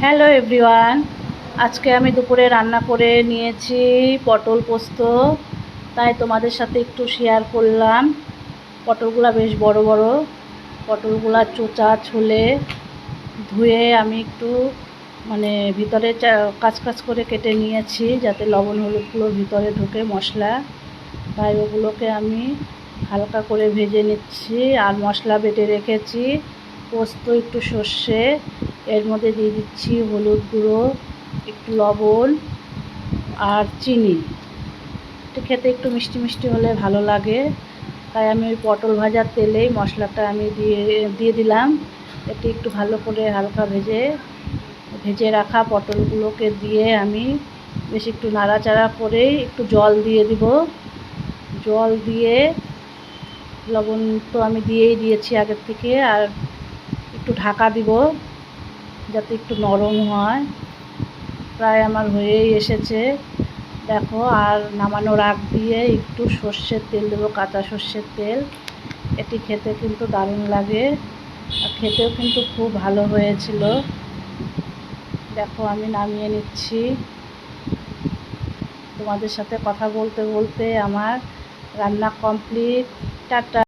Hello everyone, আজকে আমি দুপুরে রান্না করে নিয়েছি পটল পোস্ত। তাই তোমাদের সাথে একটু শেয়ার করলাম। পটলগুলো বেশ বড় বড়, পটলগুলো চোচা ছুলে ধুয়ে আমি একটু ভিতরে কাঁচ করে কেটে নিয়েছি, যাতে লবণ হলুদগুলো ভিতরে ঢুকে মশলা। তাই ওগুলোকে আমি হালকা করে ভেজে নিচ্ছি। আর মশলা বেটে রেখেছি, পোস্ত, একটু সর্ষে, এর মধ্যে দিয়ে দিচ্ছি হলুদ গুঁড়ো, একটু লবণ আর চিনি। এটা খেতে একটু মিষ্টি মিষ্টি হলে ভালো লাগে। তাই আমি ওই পটল ভাজার তেলেই মশলাটা আমি দিয়ে দিলাম। এটি একটু ভালো করে হালকা ভেজে রাখা পটলগুলোকে দিয়ে আমি বেশ একটু নাড়াচাড়া করে একটু জল দিয়ে দিব। জল দিয়ে, লবণ তো আমি দিয়েই দিয়েছি আগের থেকে, আর একটু ঢাকা দিব যাতে একটু নরম হয়। প্রায় আমার হয়েই এসেছে দেখো। আর নামানোর আগ দিয়ে একটু সর্ষের তেল দেবো, কাঁচা সর্ষের তেল। এটি খেতে কিন্তু দারুণ লাগে, আর খেতেও কিন্তু খুব ভালো হয়েছিল। দেখো আমি নামিয়ে নিচ্ছি। তোমাদের সাথে কথা বলতে বলতে আমার রান্না কমপ্লিট। টাটা।